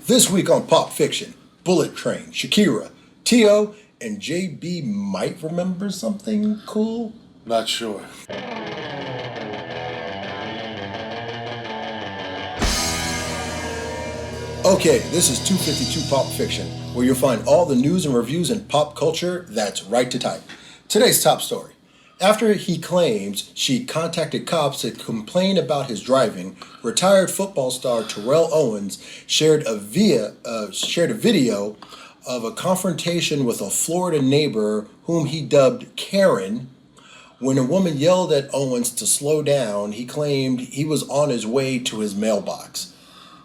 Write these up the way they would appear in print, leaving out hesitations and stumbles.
This week on Pop Fiction, Bullet Train, Shakira, T.O., and J.B. might remember something cool? Not sure. Okay, this is 252 Pop Fiction, where you'll find all the news and reviews in pop culture that's right to type. Today's top story. After he claims she contacted cops to complain about his driving, retired football star Terrell Owens shared a video of a confrontation with a Florida neighbor whom he dubbed Karen. When a woman yelled at Owens to slow down, he claimed he was on his way to his mailbox.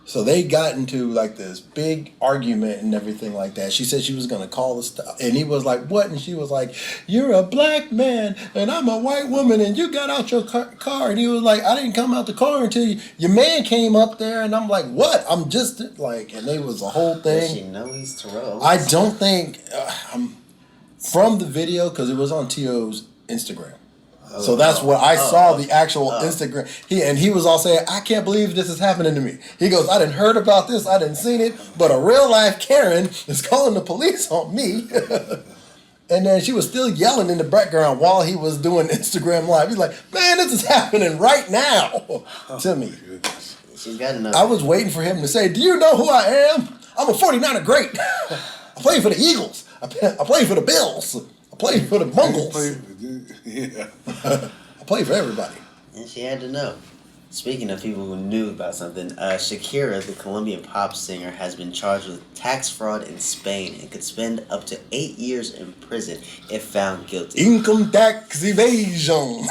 So they got into like this big argument and everything like that. She said she was going to call the stuff. And he was like, what? And she was like, you're a black man and I'm a white woman and you got out your car. And he was like, I didn't come out the car until your man came up there. And I'm like, what? I'm just like, and it was a whole thing. Does she know he's Terrell? I don't think, from the video, because it was on T.O.'s Instagram. So that's what I saw, the actual Instagram. He was all saying, I can't believe this is happening to me. He goes, I didn't heard about this, I didn't seen it, but a real life Karen is calling the police on me. And then she was still yelling in the background while he was doing Instagram Live. He's like, man, this is happening right now to me. She's got enough. I was waiting for him to say, do you know who I am? I'm a 49er great. I play for the Eagles. I play for the Bills. I play for the Bungles. Yeah. I play for everybody. And she had to know. Speaking of people who knew about something, Shakira, the Colombian pop singer, has been charged with tax fraud in Spain and could spend up to 8 years in prison if found guilty. Income tax evasion.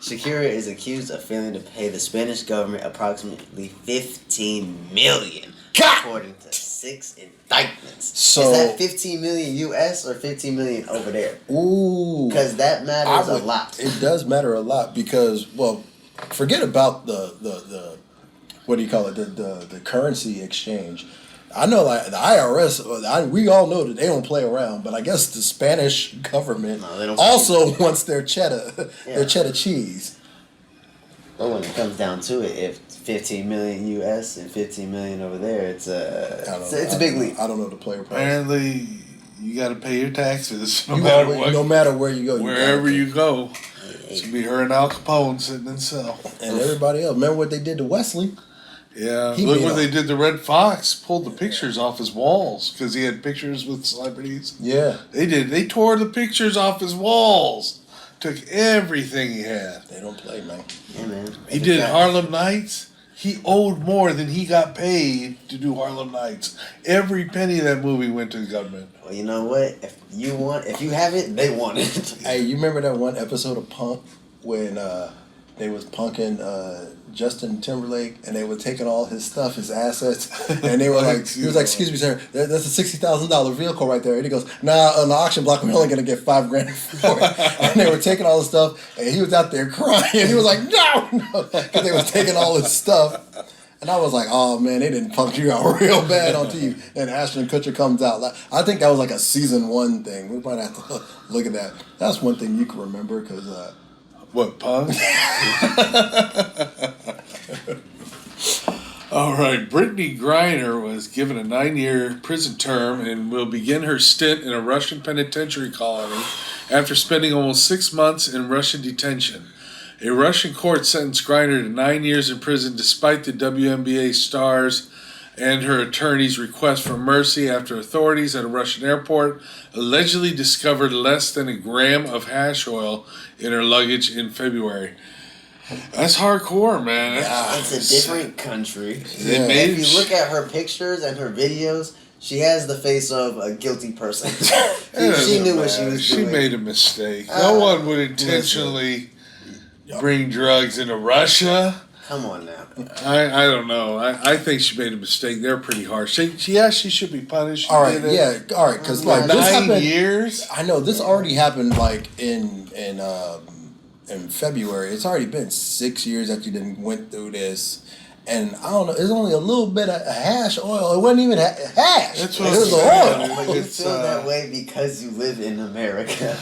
Shakira is accused of failing to pay the Spanish government approximately $15 million, according to 6 indictments. So, is that $15 million US or $15 million over there? Ooh. Because that matters a lot. It does matter a lot because, well, forget about the what do you call it, the currency exchange. I know, like the IRS, we all know that they don't play around, but I guess the Spanish government also wants their cheddar cheese. But when it comes down to it, if 15 million US and 15 million over there, it's a big leap. I don't know the player price. Apparently, you got to pay your taxes no matter where you go. Wherever you go. It's going to be her and Al Capone sitting in cell. And everybody else. Remember what they did to Wesley? Yeah. Look what they did to Red Fox. Pulled the pictures off his walls because he had pictures with celebrities. Yeah. They did. They tore the pictures off his walls. Took everything he had. They don't play, man. Yeah, man. He did Harlem Nights. He owed more than he got paid to do Harlem Nights. Every penny of that movie went to the government. Well, you know what? If you have it, they want it. Hey, you remember that one episode of Punk when they was punking Justin Timberlake and they were taking all his stuff, his assets, and they were like, he was like, excuse me, sir, that's a $60,000 vehicle right there. And he goes, nah, on the auction block, we're only going to get $5,000 for it. And they were taking all his stuff, and he was out there crying. He was like, no, because they was taking all his stuff. And I was like, oh, man, they didn't punk you out real bad on TV. And Ashton Kutcher comes out. I think that was like a season 1 thing. We might have to look at that. That's one thing you can remember because... What, punk? All right, Britney Griner was given a 9-year prison term and will begin her stint in a Russian penitentiary colony after spending almost 6 months in Russian detention. A Russian court sentenced Griner to 9 years in prison despite the WNBA star's and her attorney's request for mercy after authorities at a Russian airport allegedly discovered less than a gram of hash oil in her luggage in February. That's hardcore, man. It's a different country. Yeah. If you look at her pictures and her videos, she has the face of a guilty person. She knew what she was doing. She made a mistake. No one would intentionally bring drugs into Russia. Come on now. I don't know. I think she made a mistake. They're pretty harsh. She should be punished. All right, all right, because like 9 years. I know this already happened like in February. It's already been 6 years that you didn't went through this, And I don't know, it's only a little bit of hash oil. It wasn't even hash. That's what it was I'm oil. But you It's, feel that way because you live in America.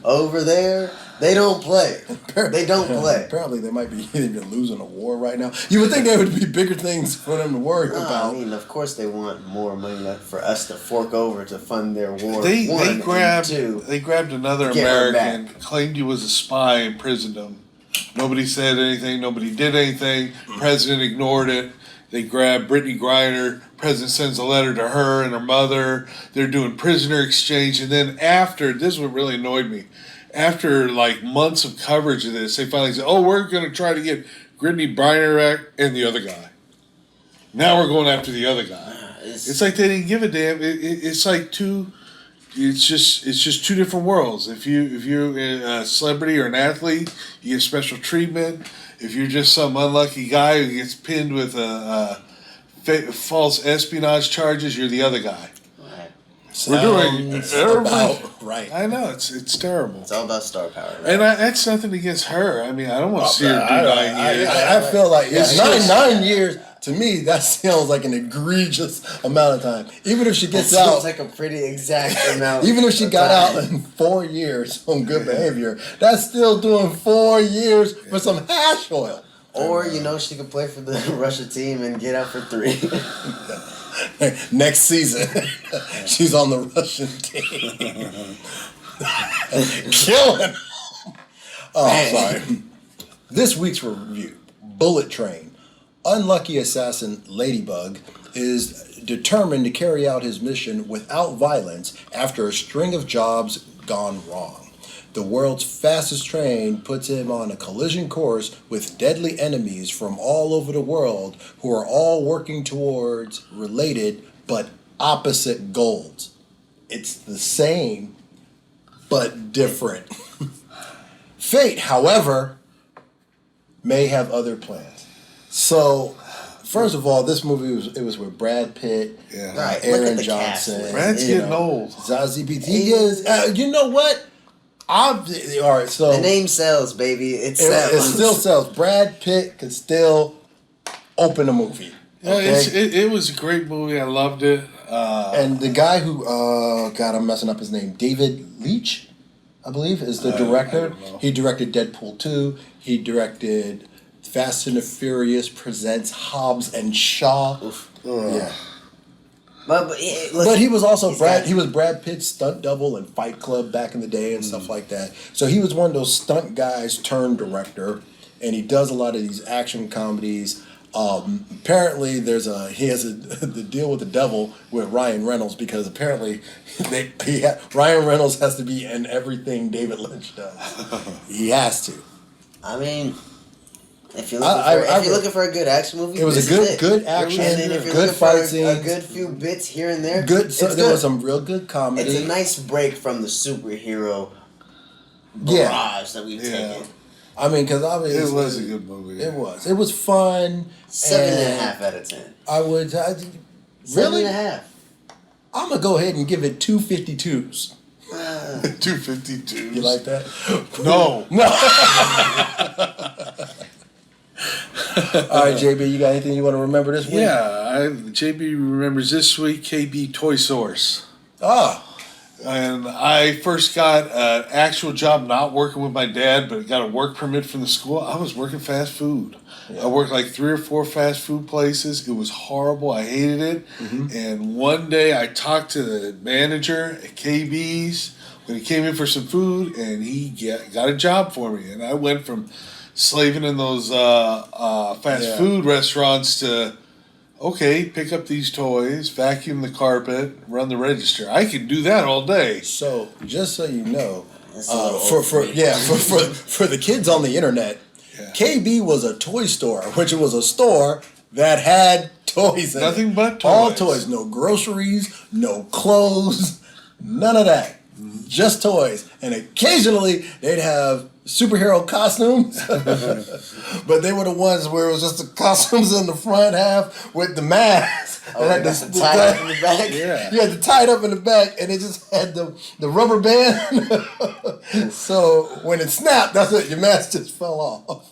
Over there, they don't play. They don't play. Apparently, they might be even losing a war right now. You would think there would be bigger things for them to worry about. I mean, of course, they want more money for us to fork over to fund their war. They grabbed grabbed another American, claimed he was a spy, imprisoned him. Nobody said anything. Nobody did anything. President ignored it. They grabbed Britney Griner. President sends a letter to her and her mother. They're doing prisoner exchange. And then after, this is what really annoyed me. After like months of coverage of this, they finally said, "Oh, we're going to try to get Britney Griner and the other guy." Now we're going after the other guy. It's like they didn't give a damn. It's like two. It's just two different worlds. If you're a celebrity or an athlete, you get special treatment. If you're just some unlucky guy who gets pinned with false espionage charges, you're the other guy. Right. We're doing about right. I know it's terrible. It's all about star power. Right? And that's nothing against her. I mean, I don't want to see her do 9 years. I feel like nine years. To me, that sounds like an egregious amount of time. Even if she gets out, sounds like a pretty exact amount. Even if she got out in 4 years on good behavior, that's still doing 4 years for some hash oil. Or she could play for the Russia team and get out for 3. Next season, she's on the Russian team, killing. Oh, sorry. This week's review: Bullet Train. Unlucky assassin Ladybug is determined to carry out his mission without violence after a string of jobs gone wrong. The world's fastest train puts him on a collision course with deadly enemies from all over the world who are all working towards related but opposite goals. It's the same but different. Fate, however, may have other plans. So, first of all, this movie was with Brad Pitt, Right. Aaron Johnson. Brad's getting old. Zazie Beetz. You know what? All right, so the name sells, baby. It sells. It still sells. Brad Pitt could still open a movie. It was a great movie. I loved it. And the guy who, God, I'm messing up his name, David Leitch, I believe, is the director. I don't know. He directed Deadpool 2. He directed Fast and the Furious presents Hobbs and Shaw. Yeah. But he was also Brad Pitt's stunt double in Fight Club back in the day and stuff like that. So he was one of those stunt guys turned director, and he does a lot of these action comedies. Apparently, he has the deal with the devil with Ryan Reynolds because apparently Ryan Reynolds has to be in everything David Lynch does. He has to. I mean, if you're looking for a good action movie, it was a good action, and then if you're good looking fight for scenes, a good few bits here and there, there was some real good comedy. It's a nice break from the superhero barrage that we've taken. I mean, because obviously it was a good movie. It was. It was fun. 7.5 out of 10. I would. Really? 7.5. I'm gonna go ahead and give it 252s. 252. You like that? No. All right, JB, you got anything you want to remember this week? Yeah, JB remembers this week KB Toy Source. Ah. And I first got an actual job not working with my dad, but got a work permit from the school. I was working fast food. Yeah. I worked like 3 or 4 fast food places. It was horrible. I hated it. Mm-hmm. And one day I talked to the manager at KB's when he came in for some food, and he got a job for me. And I went from slaving in those fast food restaurants to, okay, pick up these toys, vacuum the carpet, run the register. I can do that all day. So, just so you know, for the kids on the internet, KB was a toy store, which was a store that had toys in it. Nothing but toys. All toys. No groceries, no clothes, none of that. Just toys. And occasionally they'd have superhero costumes, but they were the ones where it was just the costumes in the front half with the mask. Oh, and had the tie up in the back. Yeah, you had to tie it up in the back, and it just had the rubber band. So when it snapped, that's it. Your mask just fell off.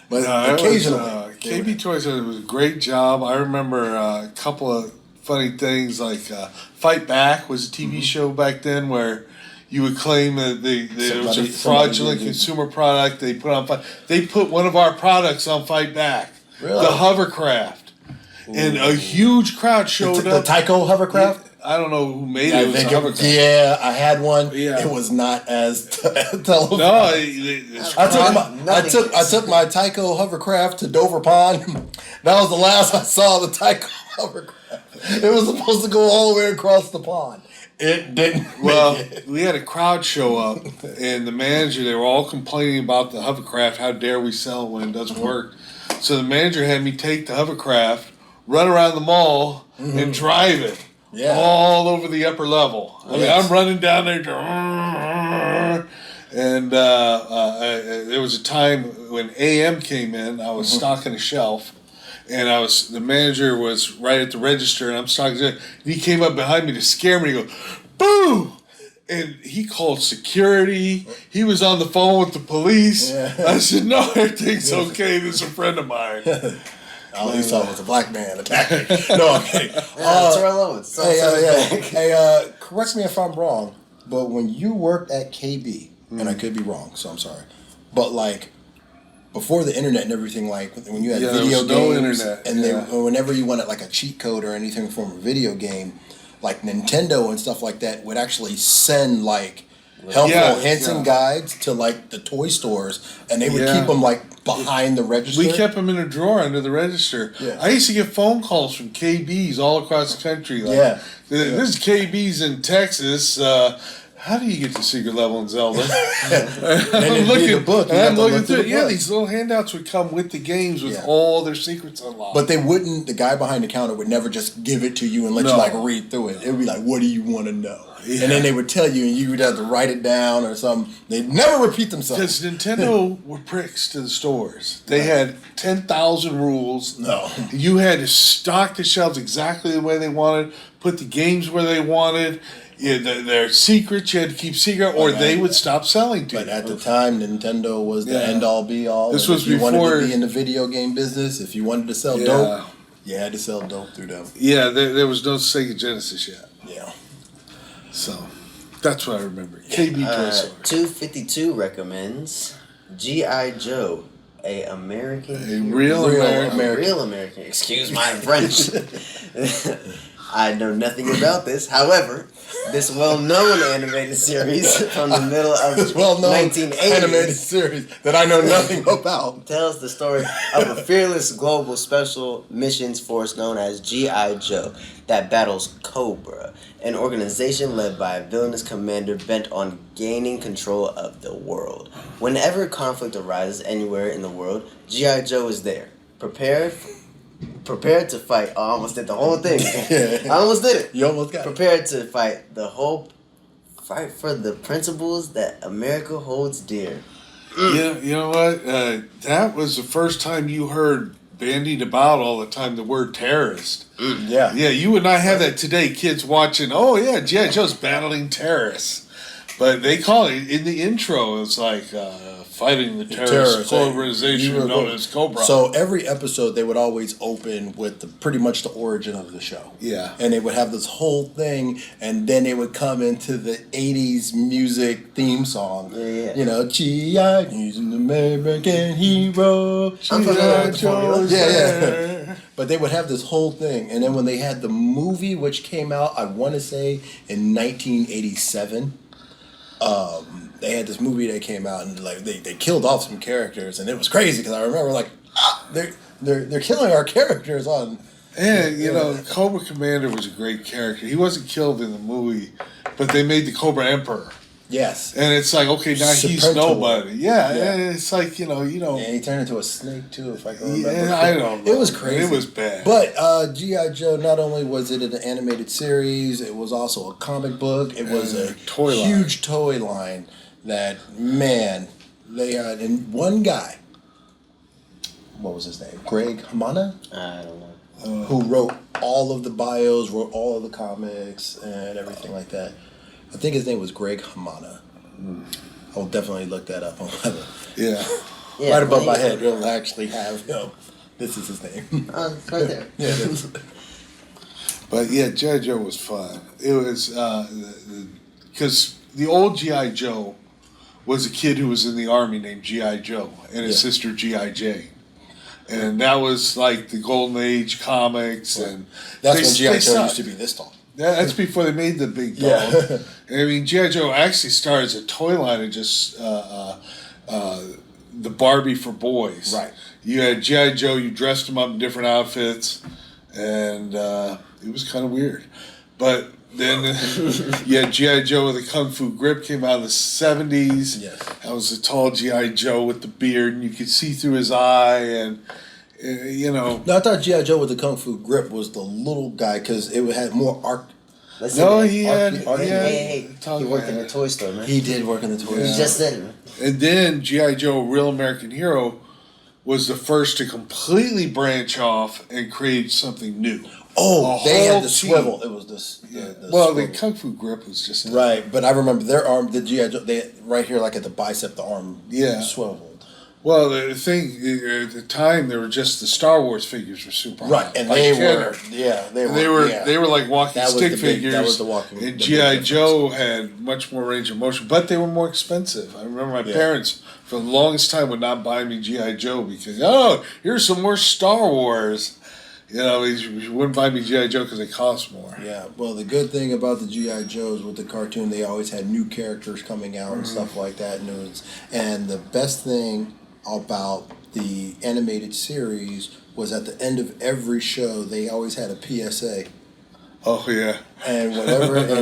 But occasionally, KB Toys was a great job. I remember a couple of funny things like Fight Back was a TV show back then where you would claim that there was a fraudulent consumer product they put on Fight. They put one of our products on Fight Back, the hovercraft, and a huge crowd showed up. The Tyco hovercraft. I don't know who made it. Yeah, I had one. Yeah. It was not as televised. No, I took my Tyco hovercraft to Dover Pond. That was the last I saw the Tyco hovercraft. It was supposed to go all the way across the pond. It didn't. We had a crowd show up, and the manager, they were all complaining about the hovercraft. How dare we sell it when it doesn't work? So the manager had me take the hovercraft, run around the mall, and drive it. Yeah. All over the upper level. I mean, I'm running down there, and there was a time when AM came in. I was stocking a shelf, and the manager was right at the register, and I'm stocking. And he came up behind me to scare me. He goes, "Boo!" And he called security. He was on the phone with the police. Yeah. I said, "No, everything's okay. This is a friend of mine." All he saw was a black man attacking. No, I'm kidding. Terrell Owens. Hey, correct me if I'm wrong, but when you worked at KB, and I could be wrong, so I'm sorry, but like before the internet and everything, like when you had video games, no internet, and whenever you wanted like a cheat code or anything from a video game, like Nintendo and stuff like that would actually send like helpful hints and guides to like the toy stores, and they would keep them like behind the register. We kept them in a drawer under the register. Yeah. I used to get phone calls from KBs all across the country. Like, this is KBs in Texas. How do you get to secret level in Zelda? I'm looking through it. Yeah, these little handouts would come with the games with all their secrets unlocked. But they wouldn't. The guy behind the counter would never just give it to you and let you like read through it. It would be like, "What do you want to know?" Yeah. And then they would tell you, and you would have to write it down or something. They'd never repeat themselves. Because Nintendo were pricks to the stores. They had 10,000 rules. No. You had to stock the shelves exactly the way they wanted, put the games where they wanted. Yeah, their secrets you had to keep secret, or they would stop selling to you. But at the time, Nintendo was the end-all, be-all. This was if you before wanted to be in the video game business, if you wanted to sell dope, you had to sell dope through them. Yeah, there was no Sega Genesis yet. Yeah. So, that's what I remember. KB Toy Store. 252 recommends G.I.Joe, a real American. Excuse my French. I know nothing about this. However, this well-known animated series from the middle of the 1980s animated series that I know nothing about tells the story of a fearless global special missions force known as G.I. Joe that battles Cobra, an organization led by a villainous commander bent on gaining control of the world. Whenever conflict arises anywhere in the world, G.I. Joe is there, prepared to fight. Oh, I almost did the whole thing. I almost did it. You almost got prepared to fight fight for the principles that America holds dear. Yeah, you know what? That was the first time you heard bandied about all the time the word terrorist. Yeah. Yeah, you would not have that today. Kids watching, G.I. Joe's battling terrorists. But they call it, in the intro, it's like fighting the terrorist organization known as Cobra. So every episode they would always open with pretty much the origin of the show. Yeah. And they would have this whole thing, and then they would come into the 80s music theme song. Yeah. You know, G.I. he's an American hero. G.I. Joe. Yeah. But they would have this whole thing. And then when they had the movie, which came out, I want to say, in 1987, they had this movie that came out, and like they killed off some characters, and it was crazy because I remember like they're killing our characters on. And Cobra Commander was a great character. He wasn't killed in the movie, but they made the Cobra Emperor. Yes. And it's like, okay, now he's nobody. Yeah. It's like, you know. Yeah, he turned into a snake too, if I can remember. Yeah, I don't know. It was crazy. It was bad. But G.I. Joe, not only was it an animated series, it was also a comic book. It was a huge toy line that, man, they had. And one guy, what was his name? Greg Hamana? I don't know. Who wrote all of the bios, wrote all of the comics, and everything like that. I think his name was Greg Hamana. I will definitely look that up on Weather. Yeah. Right above my head, it'll actually have him. This is his name. It's right there. Yeah, it is. But yeah, G.I. Joe was fun. It was because the old G.I. Joe was a kid who was in the army named G.I. Joe and his sister G.I.J. And that was like the golden age comics, and that's when G.I. Joe used to be this tall. That's before they made the big dog. Yeah. I mean, G.I. Joe actually started as a toy line of just the Barbie for boys. Right. You had G.I. Joe, you dressed him up in different outfits, and it was kind of weird. But then you had G.I. Joe with a Kung Fu grip, came out in the 70s. Yes. That was a tall G.I. Joe with the beard, and you could see through his eye, and No, I thought G.I. Joe with the Kung Fu grip was the little guy because it had more arc. He had. Hey, he worked in a toy store, man. He did work in the toy store. You just said it, man. And then G.I. Joe, Real American Hero, was the first to completely branch off and create something new. Oh, they had the team. swivel. It was this. The Kung Fu grip was just right. But I remember their arm, the G.I. Joe, they right here, like at the bicep, the arm swiveled. Well, the thing at the time, there were just the Star Wars figures were super right, hot. and like they were like walking stick figures. That was the walking. And GI Joe had much more range of motion, but they were more expensive. I remember my parents for the longest time would not buy me GI Joe because here's some more Star Wars. You wouldn't buy me G.I. Joe because they cost more. Yeah, well, the good thing about the G.I. Joes with the cartoon, they always had new characters coming out and stuff like that. And the best thing about the animated series was at the end of every show, they always had a PSA. Oh, yeah. And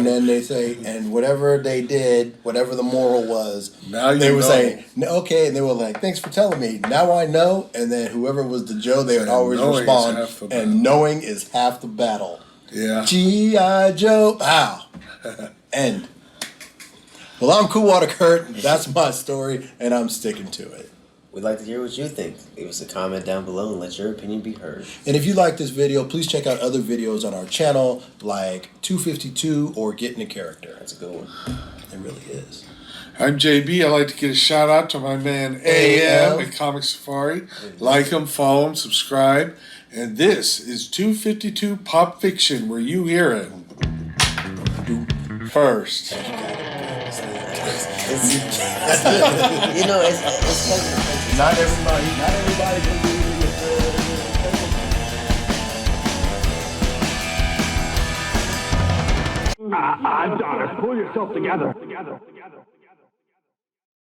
then they say, and whatever they did, whatever the moral was, they would say, okay, and they were like, thanks for telling me, now I know, and then whoever was the Joe, they would always respond, and knowing is half the battle. Yeah. G.I. Joe, pow. End. Well, I'm Cool Water Kurt, that's my story, and I'm sticking to it. We'd like to hear what you think. Leave us a comment down below and let your opinion be heard. And if you like this video, please check out other videos on our channel, like 252 or Getting a Character. That's a good one. It really is. I'm JB. I'd like to give a shout out to my man AM at Comic Safari. Like him, follow him, subscribe. And this is 252 Pop Fiction, where you hear it first. It's not everybody can do it. I'm done. Pull yourself together.